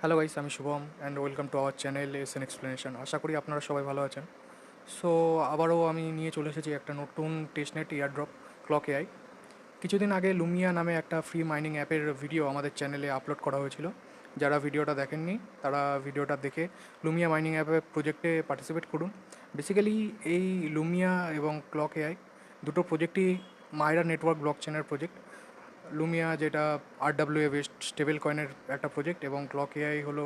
Hello guys, আমি Shubham and welcome to our channel S N explanation. আশা করি আপনারা সবাই ভালো আছেন। সো আবারও আমি নিয়ে চলে এসেছি একটা নতুন টেস্টনেট ইয়ারড্রপ ক্লক এআই। কিছুদিন আগে লুমিয়া নামে একটা ফ্রি মাইনিং অ্যাপের ভিডিও আমাদের চ্যানেলে আপলোড করা হয়েছিল। যারা ভিডিওটা দেখেননি তারা ভিডিওটা দেখে লুমিয়া মাইনিং অ্যাপের প্রজেক্টে পার্টিসিপেট করুন। বেসিক্যালি এই লুমিয়া এবং ক্লক এআই দুটো প্রজেক্টই মাইরা নেটওয়ার্ক ব্লকচেনের প্রজেক্ট। লুমিয়া যেটা আরডাব্লিউএ বেসড স্টেবল কয়েনের একটা প্রজেক্ট, এবং ক্লক এআই হলো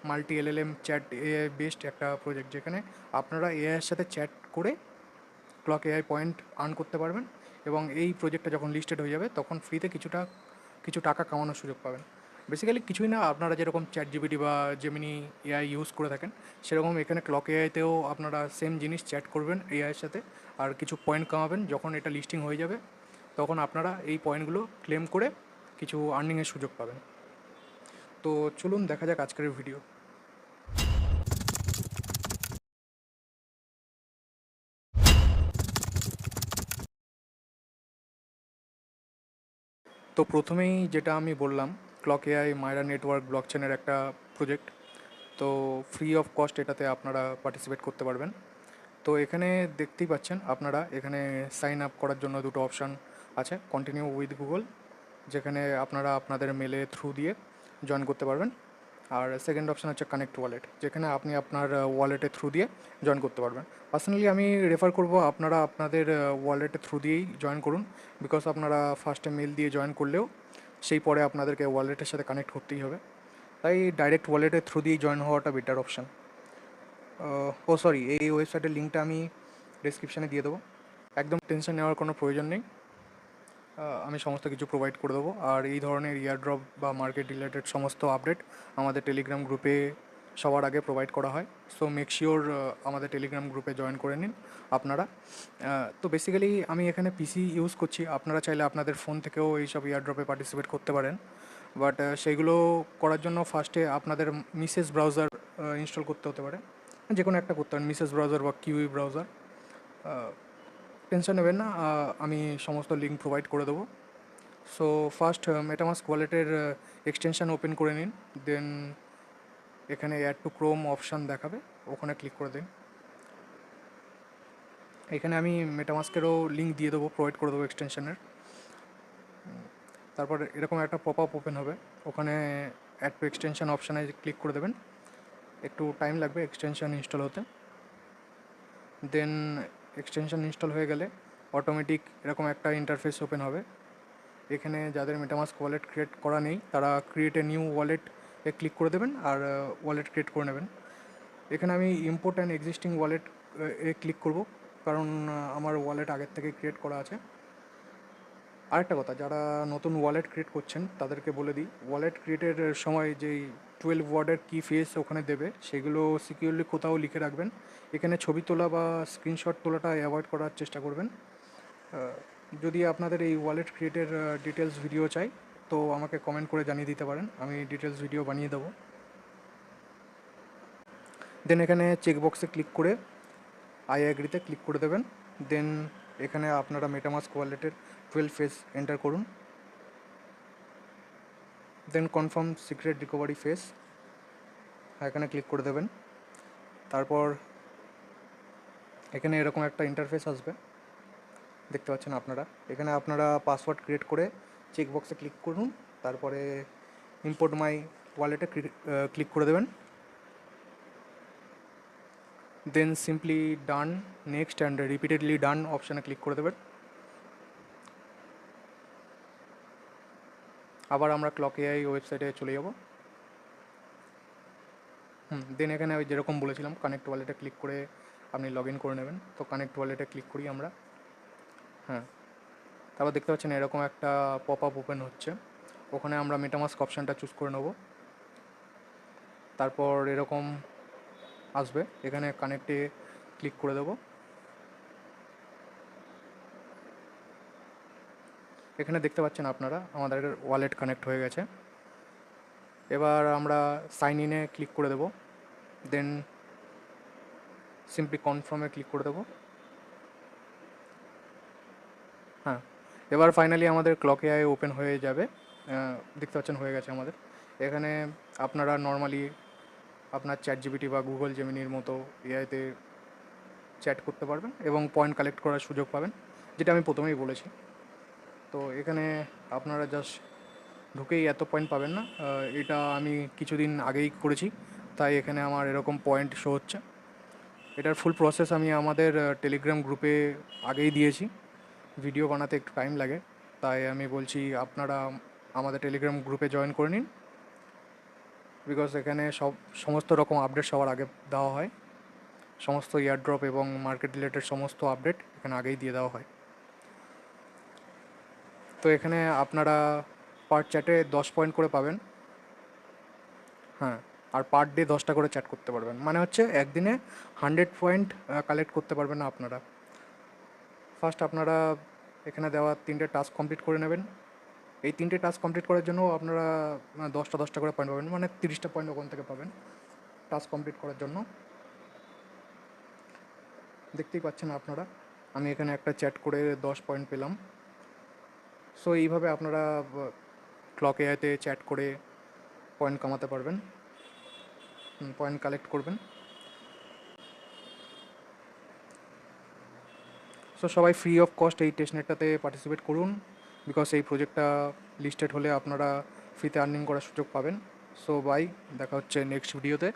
multi LLM chat AI based একটা প্রজেক্ট, যেখানে আপনারা এআইয়ের সাথে চ্যাট করে ক্লক এআই পয়েন্ট আর্ন করতে পারবেন। এবং এই প্রজেক্টটা যখন লিস্টেড হয়ে যাবে তখন ফ্রিতে কিছু টাকা কামানোর সুযোগ পাবেন। বেসিক্যালি কিছুই না, আপনারা যেরকম চ্যাট জিপিটি বা জেমিনি এআই ইউজ করে থাকেন সেরকম এখানে ক্লক এআইতেও আপনারা সেম জিনিস চ্যাট করবেন এআইয়ের সাথে, আর কিছু পয়েন্ট কামাবেন। যখন এটা লিস্টিং হয়ে যাবে তখন আপনারা এই পয়েন্টগুলো ক্লেম করে কিছু আর্নিংয়ের সুযোগ পাবেন। তো চলুন দেখা যাক আজকের ভিডিও। তো প্রথমেই যেটা আমি বললাম, ক্লক এআই মাইরা নেটওয়ার্ক ব্লকচেনের একটা প্রজেক্ট। তো ফ্রি অফ কস্ট এটাতে আপনারা পার্টিসিপেট করতে পারবেন। তো এখানে দেখতেই পাচ্ছেন আপনারা, এখানে সাইন আপ করার জন্য দুটো অপশান আছে, কন্টিনিউ উইথ গুগল, যেখানে আপনারা আপনাদের মেলে থ্রু দিয়ে জয়েন করতে পারবেন। আর সেকেন্ড অপশান হচ্ছে কানেক্ট ওয়ালেট, যেখানে আপনি আপনার ওয়ালেটের থ্রু দিয়ে জয়েন করতে পারবেন। পার্সোনালি আমি রেফার করব আপনারা আপনাদের ওয়ালেটের থ্রু দিয়েই জয়েন করুন, বিকজ আপনারা ফার্স্টে মেল দিয়ে জয়েন করলেও সেই পরে আপনাদেরকে ওয়ালেটের সাথে কানেক্ট করতেই হবে। তাই ডাইরেক্ট ওয়ালেটের থ্রু দিয়েই জয়েন হওয়াটা বেটার অপশান। সরি, এই ওয়েবসাইটের লিঙ্কটা আমি ডিসক্রিপশানে দিয়ে দেবো। একদম টেনশন নেওয়ার কোনো প্রয়োজন নেই, আমি সমস্ত কিছু প্রোভাইড করে দেবো। আর এই ধরনের ইয়ারড্রপ বা মার্কেট রিলেটেড সমস্ত আপডেট আমাদের টেলিগ্রাম গ্রুপে সবার আগে প্রোভাইড করা হয়। সো মেক শিওর আমাদের টেলিগ্রাম গ্রুপে জয়েন করে নিন আপনারা। তো বেসিক্যালি আমি এখানে পিসি ইউজ করছি, আপনারা চাইলে আপনাদের ফোন থেকেও এইসব ইয়ারড্রপে পার্টিসিপেট করতে পারেন। বাট সেইগুলো করার জন্য ফার্স্টে আপনাদের মিসেস ব্রাউজার ইনস্টল করতে হতে পারে, যে কোনো একটা করতে পারেন, মিসেস ব্রাউজার বা কিউই ব্রাউজার। টেনশন নেবেন না, আমি সমস্ত লিঙ্ক প্রোভাইড করে দেবো। সো ফার্স্ট মেটামাস্ক ওয়ালেটের এক্সটেনশান ওপেন করে নিন, দেন এখানে অ্যাড টু ক্রোম অপশান দেখাবে, ওখানে ক্লিক করে দিন। এখানে আমি মেটামাস্কেরও লিঙ্ক দিয়ে দেবো, প্রোভাইড করে দেবো এক্সটেনশানের। তারপর এরকম একটা পপ আপ ওপেন হবে, ওখানে অ্যাড টু এক্সটেনশান অপশানে ক্লিক করে দেবেন। একটু টাইম লাগবে এক্সটেনশান ইনস্টল হতে। দেন এক্সটেনশান ইনস্টল হয়ে গেলে অটোমেটিক এরকম একটা ইন্টারফেস ওপেন হবে। এখানে যাদের মেটামাস্ক ওয়ালেট ক্রিয়েট করা নেই তারা create a new wallet A click করে দেবেন আর ওয়ালেট ক্রিয়েট করে নেবেন। এখানে আমি import and existing wallet A click করব, কারণ আমার ওয়ালেট আগের থেকে ক্রিয়েট করা আছে। আরেকটা কথা, যারা নতুন ওয়ালেট ক্রিয়েট করছেন তাদেরকে বলে দিই, ওয়ালেট ক্রিয়েটের সময় যেই 12 ওয়ার্ডের কি ফেস ওখানে দেবে সেগুলো সিকিউরলি কোথাও লিখে রাখবেন। এখানে ছবি তোলা বা স্ক্রিনশট তোলাটা অ্যাভয়েড করার চেষ্টা করবেন। যদি আপনাদের এই ওয়ালেট ক্রিয়েটের ডিটেলস ভিডিও চাই তো আমাকে কমেন্ট করে জানিয়ে দিতে পারেন, আমি ডিটেলস ভিডিও বানিয়ে দেবো। দেন এখানে চেকবক্সে ক্লিক করে আই অ্যাগ্রিতে ক্লিক করে দেবেন। দেন এখানে আপনারা মেটামাস্ক ওয়ালেটের 12 ফেস এন্টার করুন। দেন কনফার্ম সিক্রেট রিকভারি ফেস, এখানে ক্লিক করে দেবেন। তারপর এখানে এরকম একটা ইন্টারফেস আসবে, দেখতে পাচ্ছেন আপনারা। এখানে আপনারা পাসওয়ার্ড ক্রিয়েট করে চেকবক্সে ক্লিক করুন, তারপরে ইম্পোর্ট মাই ওয়ালেটে ক্লিক করে দেবেন। Then simply done, next and repeatedly done অপশানে ক্লিক করে দেবেন। আবার আমরা ক্লক এআই ওয়েবসাইটে চলে যাব। দেন এখানে ওই যেরকম বলেছিলাম কানেক্ট ওয়ালেটে ক্লিক করে আপনি লগ ইন করে নেবেন। তো কানেক্ট ওয়ালেটে ক্লিক করি আমরা। তারপর দেখতে পাচ্ছেন এরকম একটা পপ আপ ওপেন হচ্ছে, ওখানে আমরা মেটামাস্ক অপশানটা চুজ করে নেব। তারপর এরকম আসবে, এখানে কানেক্টে ক্লিক করে দেবো। এখানে দেখতে পাচ্ছেন আপনারা আমাদের ওয়ালেট কানেক্ট হয়ে গেছে। এবার আমরা সাইন ইনে ক্লিক করে দেবো, দেন সিম্পলি কনফার্মে ক্লিক করে দেবো। এবার ফাইনালি আমাদের ক্লক এআই ওপেন হয়ে যাবে, দেখতে পাচ্ছেন হয়ে গেছে আমাদের। এখানে আপনারা নর্মালি আপনার চ্যাট জিপিটি বা গুগল জেমিনির মতো এআইতে চ্যাট করতে পারবেন এবং পয়েন্ট কালেক্ট করার সুযোগ পাবেন, যেটা আমি প্রথমেই বলেছি। তো এখানে আপনারা জাস্ট ঢুকেই এত পয়েন্ট পাবেন না, এটা আমি কিছুদিন আগেই করেছি, তাই এখানে আমার এরকম পয়েন্ট শো হচ্ছে। এটার ফুল প্রসেস আমি আমাদের টেলিগ্রাম গ্রুপে আগেই দিয়েছি। ভিডিও বানাতে একটু টাইম লাগে, তাই আমি বলছি আপনারা আমাদের টেলিগ্রাম গ্রুপে জয়েন করে নিন, বিকজ এখানে সমস্ত রকম আপডেট সবার আগে দেওয়া হয়। সমস্ত ইয়ারড্রপ এবং মার্কেট রিলেটেড সমস্ত আপডেট এখানে আগেই দিয়ে দেওয়া হয়। তো এখানে আপনারা পার চ্যাটে 10 পয়েন্ট করে পাবেন। হ্যাঁ, আর পার ডে 10টা করে চ্যাট করতে পারবেন, মানে হচ্ছে একদিনে 100 পয়েন্ট কালেক্ট করতে পারবেন না আপনারা। ফার্স্ট আপনারা এখানে দেওয়া 3টে টাস্ক কমপ্লিট করে নেবেন। এই 3টে টাস্ক কমপ্লিট করার জন্য আপনারা 10টা করে পয়েন্ট পাবেন, মানে 30টা পয়েন্ট ওখান থেকে পাবেন টাস্ক কমপ্লিট করার জন্য। দেখতেই পাচ্ছেন আপনারা, আমি এখানে একটা চ্যাট করে 10 পয়েন্ট পেলাম। সো এইভাবে আপনারা ক্লক এআইতে চ্যাট করে পয়েন্ট কামাতে পারবেন, পয়েন্ট কালেক্ট করবেন। সো সবাই ফ্রি অফ কস্ট এই টেস্টনেটটাতে পার্টিসিপেট করুন, বিকজ এই প্রজেক্টটা লিস্টেড হলে আপনারা ফ্রিতে আর্নিং করার সুযোগ পাবেন। সো বাই, দেখা হচ্ছে নেক্সট ভিডিওতে।